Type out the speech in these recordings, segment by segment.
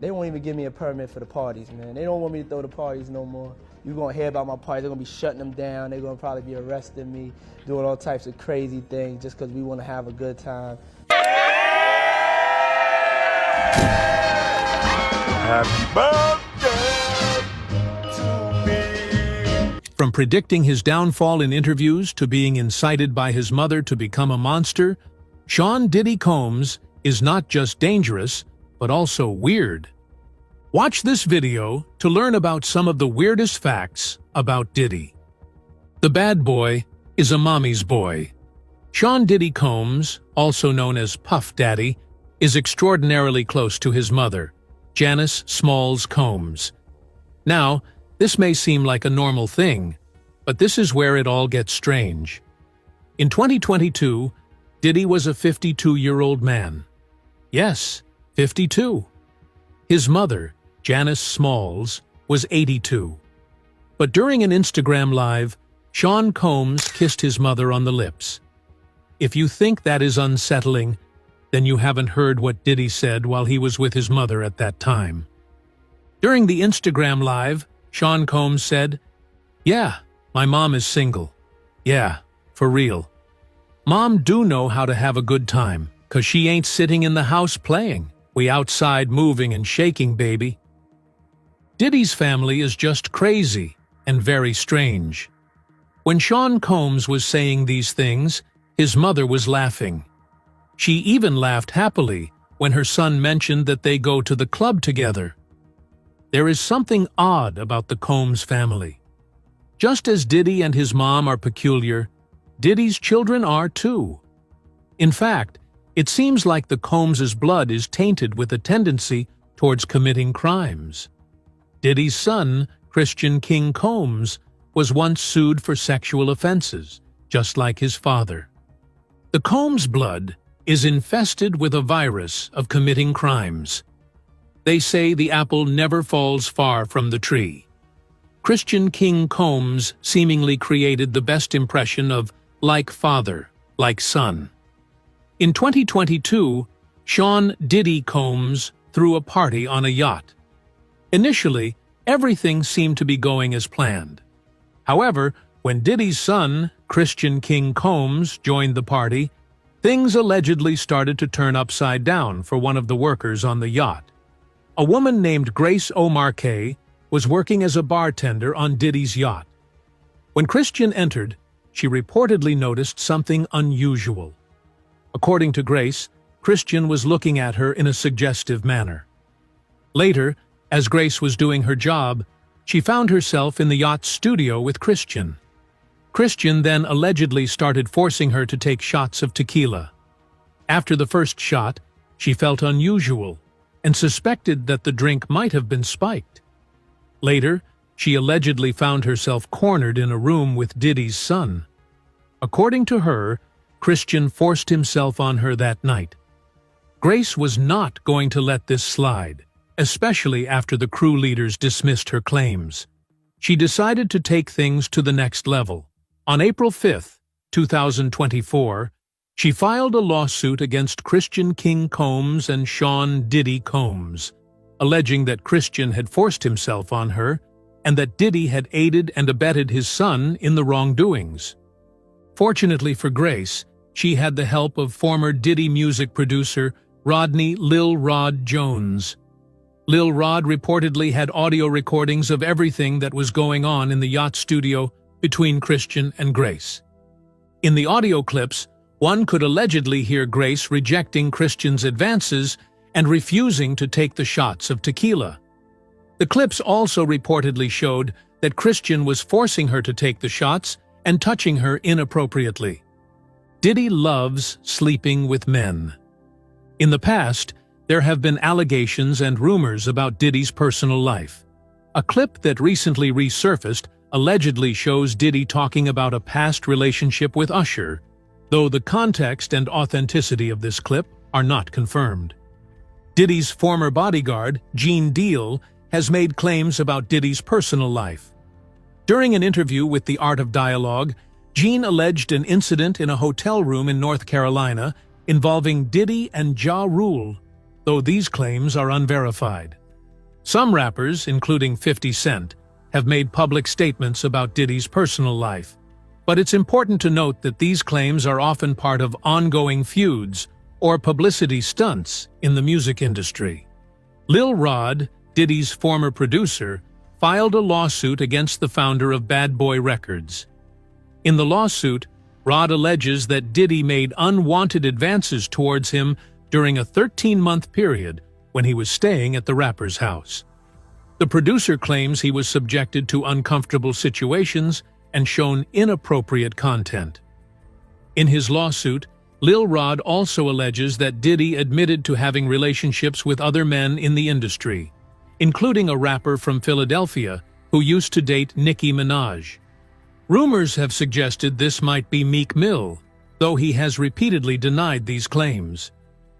They won't even give me a permit for the parties, man. They don't want me to throw the parties no more. You're gonna hear about my parties, they're gonna be shutting them down, they're gonna probably be arresting me, doing all types of crazy things just because we wanna have a good time. Happy birthday to me. From predicting his downfall in interviews to being incited by his mother to become a monster, Sean Diddy Combs is not just dangerous, but also weird. Watch this video to learn about some of the weirdest facts about Diddy. The bad boy is a mommy's boy. Sean Diddy Combs, also known as Puff Daddy, is extraordinarily close to his mother, Janice Smalls Combs. Now, this may seem like a normal thing, but this is where it all gets strange. In 2022, Diddy was a 52-year-old man. Yes, 52. His mother, Janice Smalls, was 82. But during an Instagram Live, Sean Combs kissed his mother on the lips. If you think that is unsettling, then you haven't heard what Diddy said while he was with his mother at that time. During the Instagram Live, Sean Combs said, "Yeah, my mom is single. Yeah, for real. Mom do know how to have a good time, 'cause she ain't sitting in the house playing. We outside moving and shaking, baby." Diddy's family is just crazy and very strange. When Sean Combs was saying these things, his mother was laughing. She even laughed happily when her son mentioned that they go to the club together. There is something odd about the Combs family. Just as Diddy and his mom are peculiar, Diddy's children are too. In fact, it seems like the Combs' blood is tainted with a tendency towards committing crimes. Diddy's son, Christian King Combs, was once sued for sexual offenses, just like his father. The Combs blood is infested with a virus of committing crimes. They say the apple never falls far from the tree. Christian King Combs seemingly created the best impression of like father, like son. In 2022, Sean Diddy Combs threw a party on a yacht. Initially, everything seemed to be going as planned. However, when Diddy's son, Christian King Combs, joined the party, things allegedly started to turn upside down for one of the workers on the yacht. A woman named Grace O'Marquet was working as a bartender on Diddy's yacht. When Christian entered, she reportedly noticed something unusual. According to Grace, Christian was looking at her in a suggestive manner. Later, as Grace was doing her job, she found herself in the yacht's studio with Christian. Christian then allegedly started forcing her to take shots of tequila. After the first shot, she felt unusual and suspected that the drink might have been spiked. Later, she allegedly found herself cornered in a room with Diddy's son. According to her, Christian forced himself on her that night. Grace was not going to let this slide, especially after the crew leaders dismissed her claims. She decided to take things to the next level. On April 5, 2024, she filed a lawsuit against Christian King Combs and Sean Diddy Combs, alleging that Christian had forced himself on her and that Diddy had aided and abetted his son in the wrongdoings. Fortunately for Grace, she had the help of former Diddy music producer Rodney Lil Rod Jones. Lil Rod reportedly had audio recordings of everything that was going on in the yacht studio between Christian and Grace. In the audio clips, one could allegedly hear Grace rejecting Christian's advances and refusing to take the shots of tequila. The clips also reportedly showed that Christian was forcing her to take the shots and touching her inappropriately. Diddy loves sleeping with men. In the past, there have been allegations and rumors about Diddy's personal life. A clip that recently resurfaced allegedly shows Diddy talking about a past relationship with Usher, though the context and authenticity of this clip are not confirmed. Diddy's former bodyguard, Gene Deal, has made claims about Diddy's personal life. During an interview with The Art of Dialogue, Gene alleged an incident in a hotel room in North Carolina involving Diddy and Ja Rule, though these claims are unverified. Some rappers, including 50 Cent, have made public statements about Diddy's personal life. But it's important to note that these claims are often part of ongoing feuds or publicity stunts in the music industry. Lil Rod, Diddy's former producer, filed a lawsuit against the founder of Bad Boy Records. In the lawsuit, Rod alleges that Diddy made unwanted advances towards him during a 13-month period when he was staying at the rapper's house. The producer claims he was subjected to uncomfortable situations and shown inappropriate content. In his lawsuit, Lil Rod also alleges that Diddy admitted to having relationships with other men in the industry, including a rapper from Philadelphia who used to date Nicki Minaj. Rumors have suggested this might be Meek Mill, though he has repeatedly denied these claims.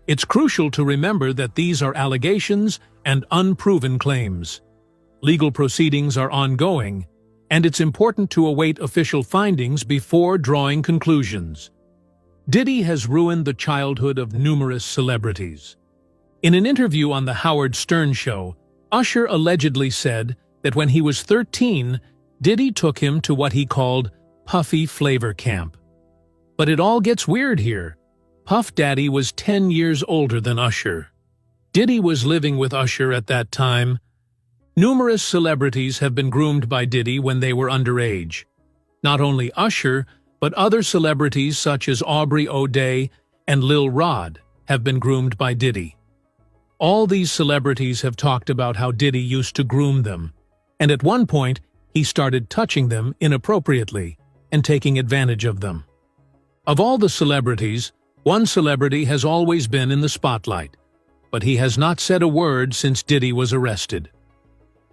It's crucial to remember that these are allegations and unproven claims. Legal proceedings are ongoing, and it's important to await official findings before drawing conclusions. Diddy has ruined the childhood of numerous celebrities. In an interview on The Howard Stern Show, Usher allegedly said that when he was 13, Diddy took him to what he called Puffy Flavor Camp. But it all gets weird here. Puff Daddy was 10 years older than Usher. Diddy was living with Usher at that time. Numerous celebrities have been groomed by Diddy when they were underage. Not only Usher, but other celebrities such as Aubrey O'Day and Lil Rod have been groomed by Diddy. All these celebrities have talked about how Diddy used to groom them, and at one point, he started touching them inappropriately and taking advantage of them. Of all the celebrities, one celebrity has always been in the spotlight, but he has not said a word since Diddy was arrested.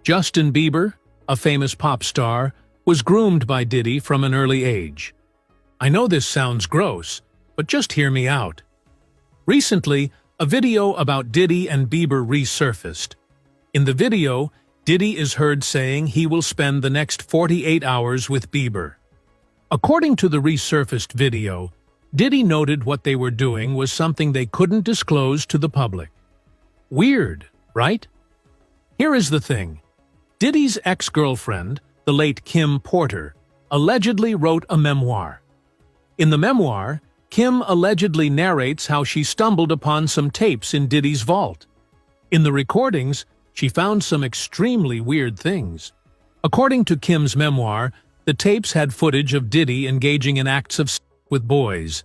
Justin Bieber, a famous pop star, was groomed by Diddy from an early age. I know this sounds gross, but just hear me out. Recently, a video about Diddy and Bieber resurfaced. In the video, Diddy is heard saying he will spend the next 48 hours with Bieber. According to the resurfaced video, Diddy noted what they were doing was something they couldn't disclose to the public. Weird, right? Here is the thing. Diddy's ex-girlfriend, the late Kim Porter, allegedly wrote a memoir. In the memoir, Kim allegedly narrates how she stumbled upon some tapes in Diddy's vault. In the recordings, she found some extremely weird things. According to Kim's memoir, the tapes had footage of Diddy engaging in acts of sex with boys,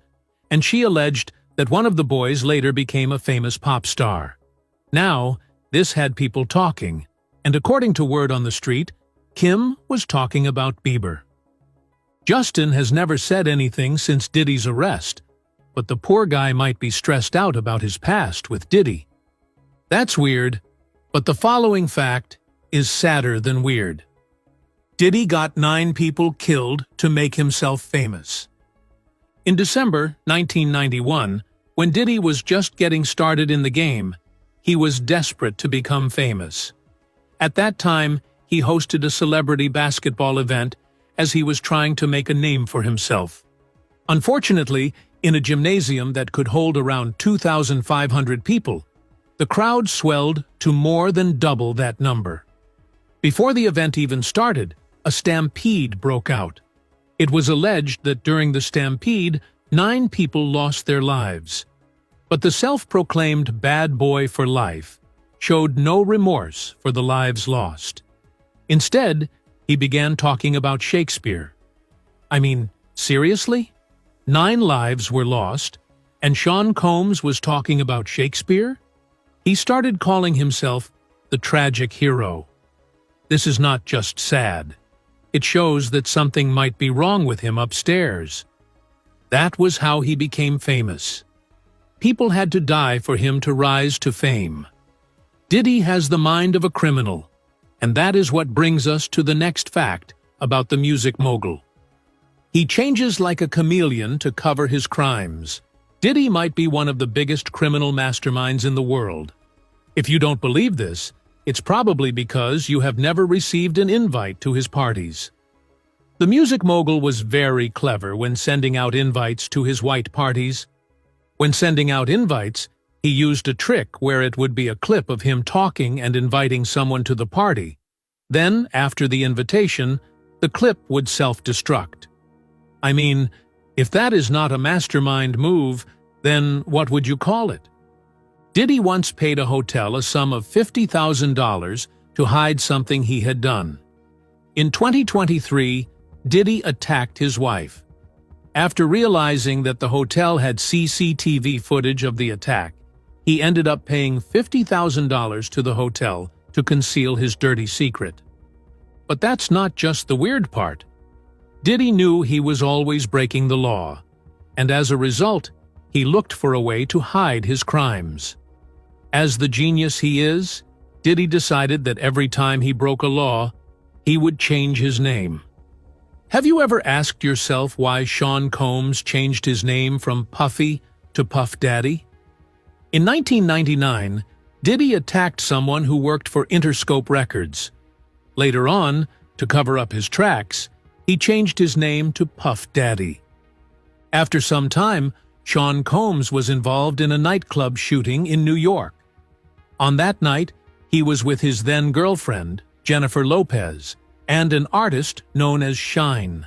and she alleged that one of the boys later became a famous pop star. Now, this had people talking, and according to word on the street, Kim was talking about Bieber. Justin has never said anything since Diddy's arrest, but the poor guy might be stressed out about his past with Diddy. That's weird, but the following fact is sadder than weird. Diddy got 9 people killed to make himself famous. In December 1991, when Diddy was just getting started in the game, he was desperate to become famous. At that time, he hosted a celebrity basketball event as he was trying to make a name for himself. Unfortunately, in a gymnasium that could hold around 2,500 people, the crowd swelled to more than double that number. Before the event even started, a stampede broke out. It was alleged that during the stampede, 9 people lost their lives. But the self-proclaimed bad boy for life showed no remorse for the lives lost. Instead, he began talking about Shakespeare. I mean, seriously? 9 lives were lost, and Sean Combs was talking about Shakespeare? He started calling himself the tragic hero. This is not just sad. It shows that something might be wrong with him upstairs. That was how he became famous. People had to die for him to rise to fame. Diddy has the mind of a criminal, and that is what brings us to the next fact about the music mogul. He changes like a chameleon to cover his crimes. Diddy might be one of the biggest criminal masterminds in the world. If you don't believe this, it's probably because you have never received an invite to his parties. The music mogul was very clever when sending out invites to his white parties. When sending out invites, He used a trick where it would be a clip of him talking and inviting someone to the party. Then, after the invitation, the clip would self-destruct. I mean, if that is not a mastermind move, then what would you call it? Diddy once paid a hotel a sum of $50,000 to hide something he had done. In 2023, Diddy attacked his wife. After realizing that the hotel had CCTV footage of the attack, he ended up paying $50,000 to the hotel to conceal his dirty secret. But that's not just the weird part. Diddy knew he was always breaking the law, and as a result, he looked for a way to hide his crimes. As the genius he is, Diddy decided that every time he broke a law, he would change his name. Have you ever asked yourself why Sean Combs changed his name from Puffy to Puff Daddy? In 1999, Diddy attacked someone who worked for Interscope Records. Later on, to cover up his tracks, he changed his name to Puff Daddy. After some time, Sean Combs was involved in a nightclub shooting in New York. On that night, he was with his then-girlfriend, Jennifer Lopez, and an artist known as Shine.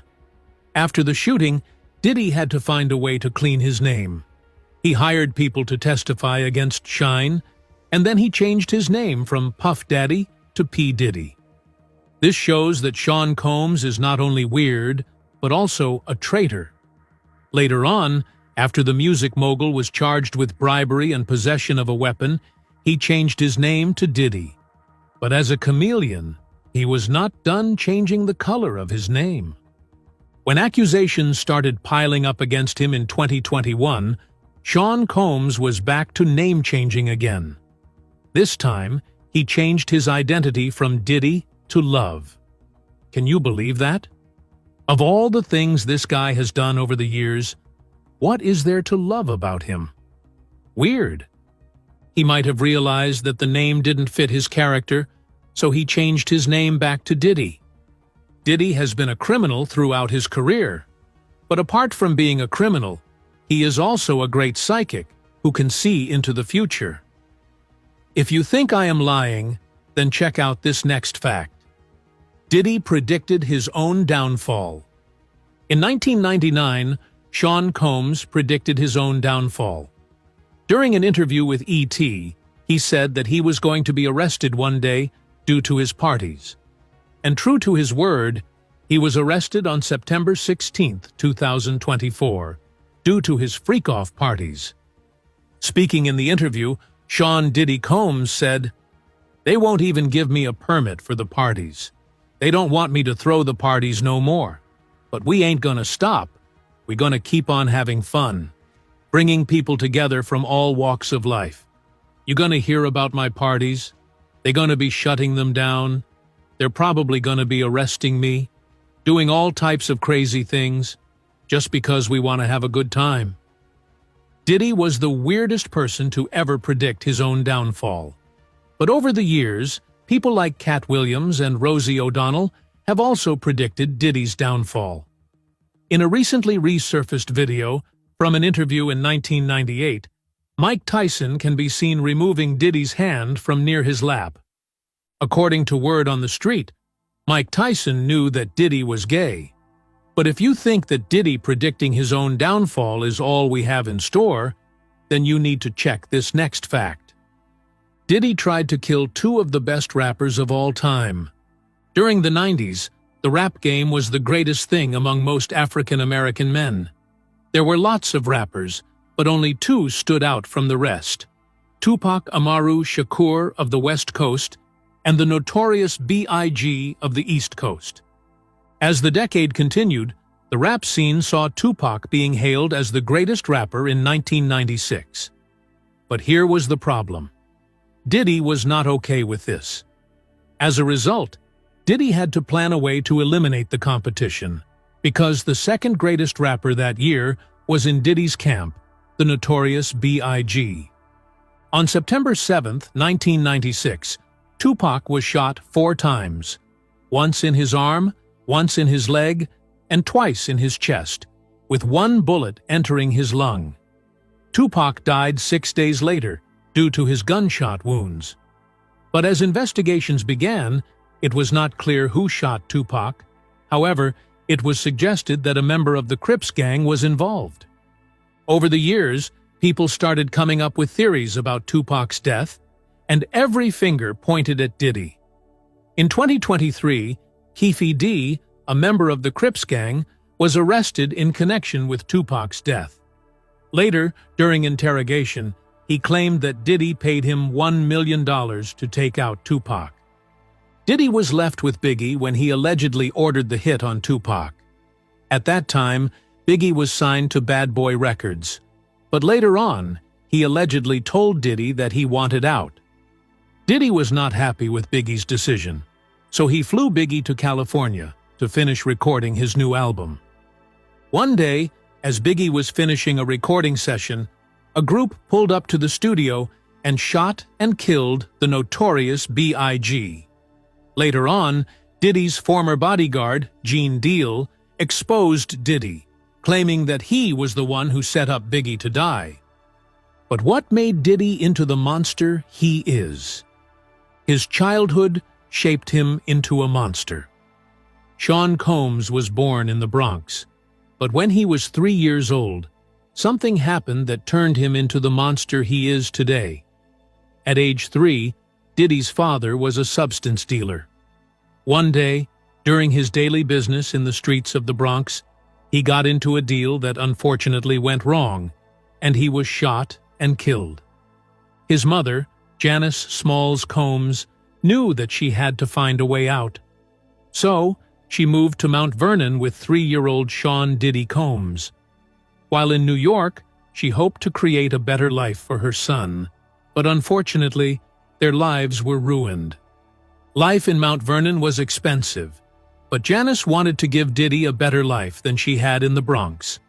After the shooting, Diddy had to find a way to clean his name. He hired people to testify against Shine, and then he changed his name from Puff Daddy to P Diddy. This shows that Sean Combs is not only weird, but also a traitor. Later on, after the music mogul was charged with bribery and possession of a weapon, he changed his name to Diddy. But as a chameleon, he was not done changing the color of his name. When accusations started piling up against him in 2021, Sean Combs was back to name-changing again. This time, he changed his identity from Diddy to Love. Can you believe that? Of all the things this guy has done over the years, what is there to love about him? Weird. He might have realized that the name didn't fit his character, so he changed his name back to Diddy. Diddy has been a criminal throughout his career. But apart from being a criminal, he is also a great psychic who can see into the future. If you think I am lying, then check out this next fact. Diddy predicted his own downfall. In 1999, Sean Combs predicted his own downfall. During an interview with E.T., he said that he was going to be arrested one day due to his parties. And true to his word, he was arrested on September 16, 2024, due to his freak-off parties. Speaking in the interview, Sean Diddy Combs said, "They won't even give me a permit for the parties. They don't want me to throw the parties no more. But we ain't gonna stop. We're gonna keep on having fun, bringing people together from all walks of life. You're gonna hear about my parties. They're gonna be shutting them down. They're probably gonna be arresting me, doing all types of crazy things, just because we want to have a good time." Diddy was the weirdest person to ever predict his own downfall. But over the years, people like Cat Williams and Rosie O'Donnell have also predicted Diddy's downfall. In a recently resurfaced video from an interview in 1998, Mike Tyson can be seen removing Diddy's hand from near his lap. According to word on the street, Mike Tyson knew that Diddy was gay. But if you think that Diddy predicting his own downfall is all we have in store, then you need to check this next fact. Diddy tried to kill two of the best rappers of all time. During the 90s, the rap game was the greatest thing among most African American men. There were lots of rappers, but only two stood out from the rest: Tupac Amaru Shakur of the West Coast and the notorious B.I.G. of the East Coast. As the decade continued, the rap scene saw Tupac being hailed as the greatest rapper in 1996. But here was the problem. Diddy was not okay with this. As a result, Diddy had to plan a way to eliminate the competition, because the second greatest rapper that year was in Diddy's camp, the notorious B.I.G. On September 7, 1996, Tupac was shot 4 times, once in his arm, once in his leg, and twice in his chest, with 1 bullet entering his lung. Tupac died 6 days later, due to his gunshot wounds. But as investigations began, it was not clear who shot Tupac. However, it was suggested that a member of the Crips gang was involved. Over the years, people started coming up with theories about Tupac's death, and every finger pointed at Diddy. In 2023, P Diddy, a member of the Crips gang, was arrested in connection with Tupac's death. Later, during interrogation, he claimed that Diddy paid him $1 million to take out Tupac. Diddy was left with Biggie when he allegedly ordered the hit on Tupac. At that time, Biggie was signed to Bad Boy Records. But later on, he allegedly told Diddy that he wanted out. Diddy was not happy with Biggie's decision, so he flew Biggie to California to finish recording his new album. One day, as Biggie was finishing a recording session, a group pulled up to the studio and shot and killed the notorious B.I.G. Later on, Diddy's former bodyguard, Gene Deal, exposed Diddy, claiming that he was the one who set up Biggie to die. But what made Diddy into the monster he is? His childhood shaped him into a monster. Sean Combs was born in the Bronx, but when he was 3 years old, something happened that turned him into the monster he is today. At age 3, Diddy's father was a substance dealer. One day, during his daily business in the streets of the Bronx, he got into a deal that unfortunately went wrong, and he was shot and killed. His mother, Janice Smalls Combs, knew that she had to find a way out. So, she moved to Mount Vernon with 3-year-old Sean Diddy Combs. While in New York, she hoped to create a better life for her son, but unfortunately, their lives were ruined. Life in Mount Vernon was expensive, but Janice wanted to give Diddy a better life than she had in the Bronx.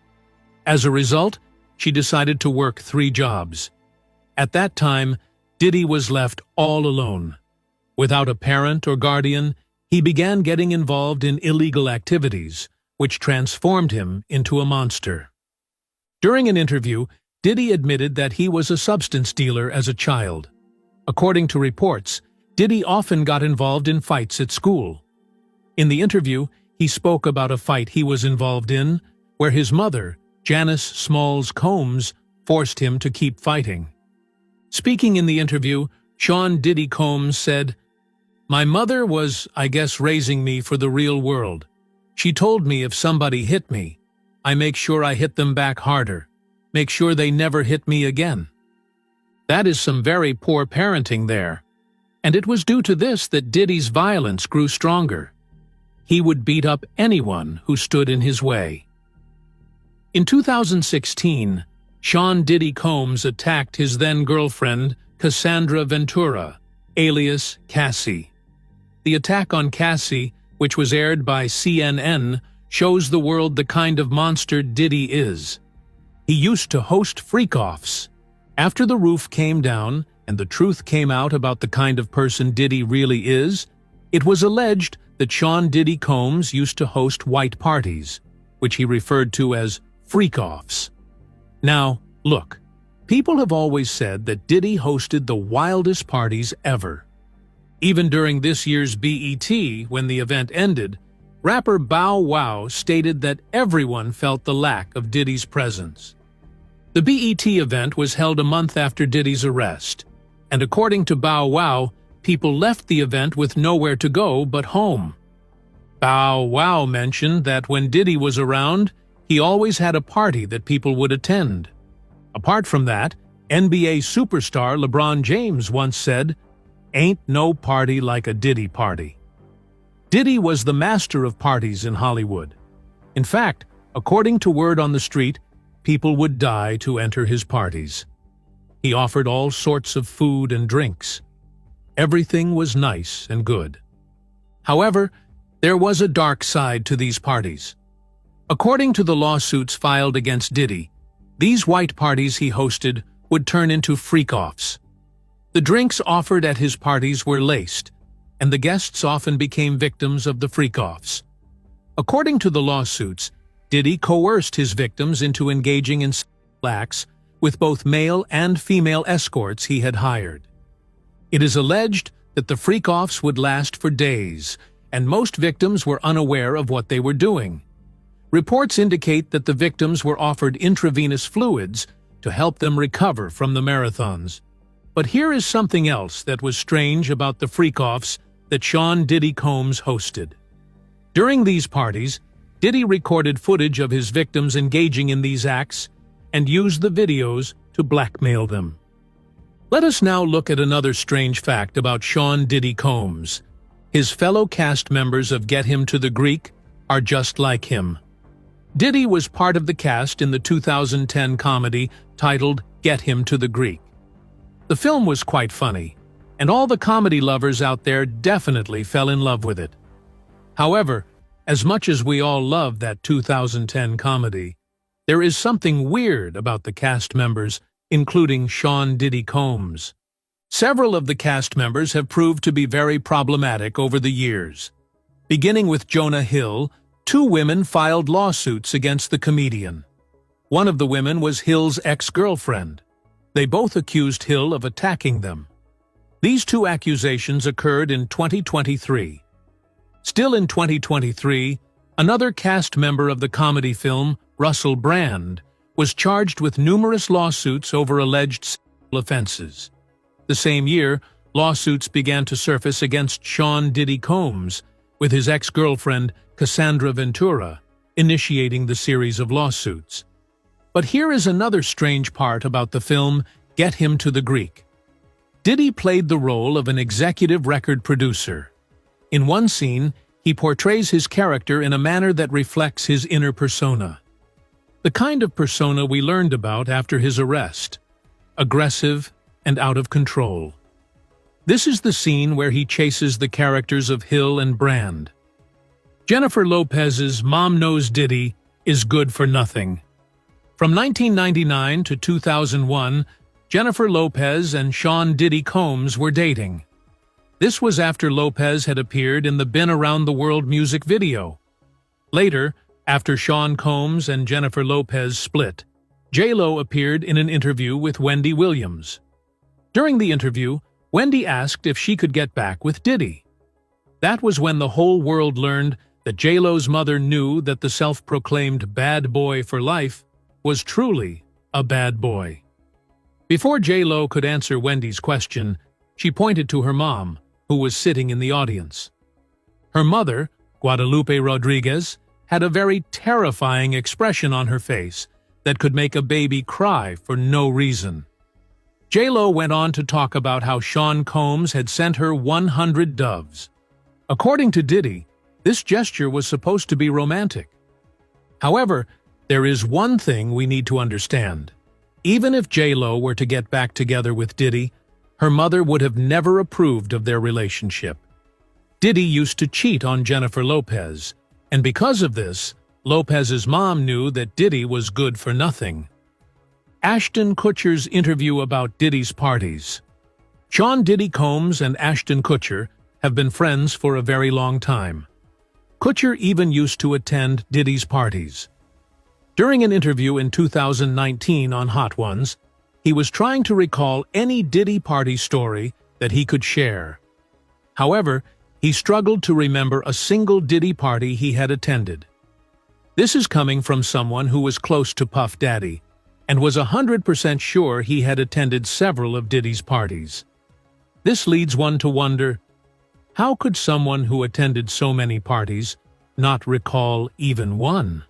As a result, she decided to work 3 jobs. At that time, Diddy was left all alone. Without a parent or guardian, he began getting involved in illegal activities, which transformed him into a monster. During an interview, Diddy admitted that he was a substance dealer as a child. According to reports, Diddy often got involved in fights at school. In the interview, he spoke about a fight he was involved in, where his mother, Janice Smalls Combs, forced him to keep fighting. Speaking in the interview, Sean Diddy Combs said, "My mother was, I guess, raising me for the real world. She told me if somebody hit me, I make sure I hit them back harder, make sure they never hit me again." That is some very poor parenting there. And it was due to this that Diddy's violence grew stronger. He would beat up anyone who stood in his way. In 2016, Sean Diddy Combs attacked his then-girlfriend, Cassandra Ventura, alias Cassie. The attack on Cassie, which was aired by CNN, shows the world the kind of monster Diddy is. He used to host freak-offs. After the roof came down and the truth came out about the kind of person Diddy really is, it was alleged that Sean Diddy Combs used to host white parties, which he referred to as freak-offs. Now, look, people have always said that Diddy hosted the wildest parties ever. Even during this year's BET, when the event ended, rapper Bow Wow stated that everyone felt the lack of Diddy's presence. The BET event was held a month after Diddy's arrest, and according to Bow Wow, people left the event with nowhere to go but home. Bow Wow mentioned that when Diddy was around, he always had a party that people would attend. Apart from that, NBA superstar LeBron James once said, "Ain't no party like a Diddy party." Diddy was the master of parties in Hollywood. In fact, according to word on the street, people would die to enter his parties. He offered all sorts of food and drinks. Everything was nice and good. However, there was a dark side to these parties. According to the lawsuits filed against Diddy, these white parties he hosted would turn into freak-offs. The drinks offered at his parties were laced, and the guests often became victims of the freak-offs. According to the lawsuits, Diddy coerced his victims into engaging in sexual acts with both male and female escorts he had hired. It is alleged that the freak-offs would last for days, and most victims were unaware of what they were doing. Reports indicate that the victims were offered intravenous fluids to help them recover from the marathons. But here is something else that was strange about the freak-offs that Sean Diddy Combs hosted. During these parties, Diddy recorded footage of his victims engaging in these acts and used the videos to blackmail them. Let us now look at another strange fact about Sean Diddy Combs. His fellow cast members of Get Him to the Greek are just like him. Diddy was part of the cast in the 2010 comedy titled Get Him to the Greek. The film was quite funny, and all the comedy lovers out there definitely fell in love with it. However, as much as we all love that 2010 comedy, there is something weird about the cast members, including Sean Diddy Combs. Several of the cast members have proved to be very problematic over the years. Beginning with Jonah Hill, 2 women filed lawsuits against the comedian. One of the women was Hill's ex-girlfriend. They both accused Hill of attacking them. These 2 accusations occurred in 2023. Still in 2023, another cast member of the comedy film, Russell Brand, was charged with numerous lawsuits over alleged sexual offenses. The same year, lawsuits began to surface against Sean Diddy Combs, with his ex-girlfriend, Cassandra Ventura, initiating the series of lawsuits. But here is another strange part about the film Get Him to the Greek. Diddy played the role of an executive record producer. In one scene, he portrays his character in a manner that reflects his inner persona. The kind of persona we learned about after his arrest: aggressive and out of control. This is the scene where he chases the characters of Hill and Brand. Jennifer Lopez's Mom Knows Diddy is good for nothing. From 1999 to 2001, Jennifer Lopez and Sean Diddy Combs were dating. This was after Lopez had appeared in the Been Around the World music video. Later, after Sean Combs and Jennifer Lopez split, J-Lo appeared in an interview with Wendy Williams. During the interview, Wendy asked if she could get back with Diddy. That was when the whole world learned that J-Lo's mother knew that the self-proclaimed bad boy for life was truly a bad boy. Before J-Lo could answer Wendy's question, she pointed to her mom, who was sitting in the audience. Her mother, Guadalupe Rodriguez, had a very terrifying expression on her face that could make a baby cry for no reason. J-Lo went on to talk about how Sean Combs had sent her 100 doves. According to Diddy, this gesture was supposed to be romantic. However, there is one thing we need to understand. Even if J-Lo were to get back together with Diddy, her mother would have never approved of their relationship. Diddy used to cheat on Jennifer Lopez, and because of this, Lopez's mom knew that Diddy was good for nothing. Ashton Kutcher's interview about Diddy's parties. Sean Diddy Combs and Ashton Kutcher have been friends for a very long time. Kutcher even used to attend Diddy's parties. During an interview in 2019 on Hot Ones, he was trying to recall any Diddy party story that he could share. However, he struggled to remember a single Diddy party he had attended. This is coming from someone who was close to Puff Daddy and was 100% sure he had attended several of Diddy's parties. This leads one to wonder, how could someone who attended so many parties not recall even one?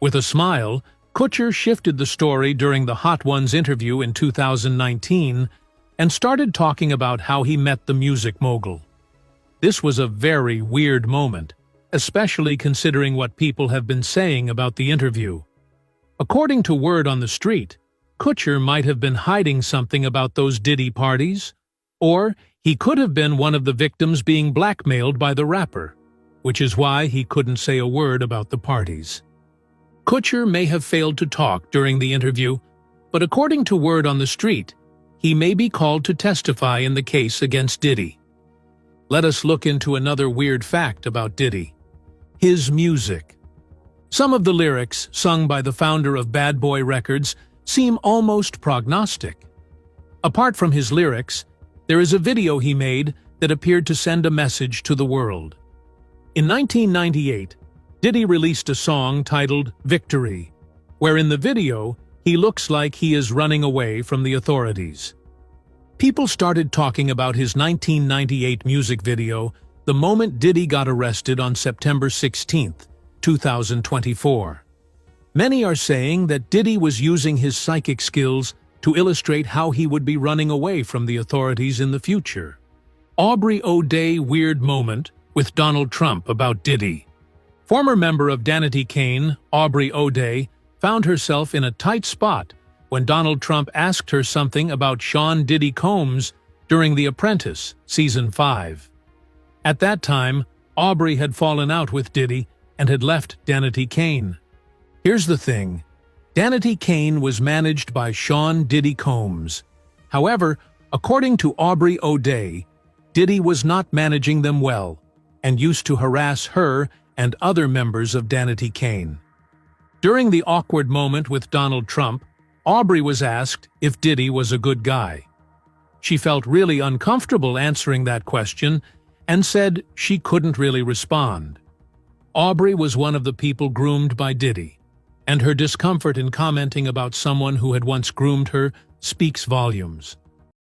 With a smile, Kutcher shifted the story during the Hot Ones interview in 2019 and started talking about how he met the music mogul. This was a very weird moment, especially considering what people have been saying about the interview. According to word on the street, Kutcher might have been hiding something about those Diddy parties, or he could have been one of the victims being blackmailed by the rapper, which is why he couldn't say a word about the parties. Kutcher may have failed to talk during the interview, but according to word on the street, he may be called to testify in the case against Diddy. Let us look into another weird fact about Diddy: his music. Some of the lyrics, sung by the founder of Bad Boy Records, seem almost prognostic. Apart from his lyrics, there is a video he made that appeared to send a message to the world. In 1998, Diddy released a song titled Victory, where in the video, he looks like he is running away from the authorities. People started talking about his 1998 music video the moment Diddy got arrested on September 16, 2024. Many are saying that Diddy was using his psychic skills to illustrate how he would be running away from the authorities in the future. Aubrey O'Day weird moment with Donald Trump about Diddy. Former member of Danity Kane, Aubrey O'Day, found herself in a tight spot when Donald Trump asked her something about Sean Diddy Combs during The Apprentice, Season 5. At that time, Aubrey had fallen out with Diddy and had left Danity Kane. Here's the thing. Danity Kane was managed by Sean Diddy Combs. However, according to Aubrey O'Day, Diddy was not managing them well and used to harass her and other members of Danity Kane. During the awkward moment with Donald Trump, Aubrey was asked if Diddy was a good guy. She felt really uncomfortable answering that question and said she couldn't really respond. Aubrey was one of the people groomed by Diddy, and her discomfort in commenting about someone who had once groomed her speaks volumes.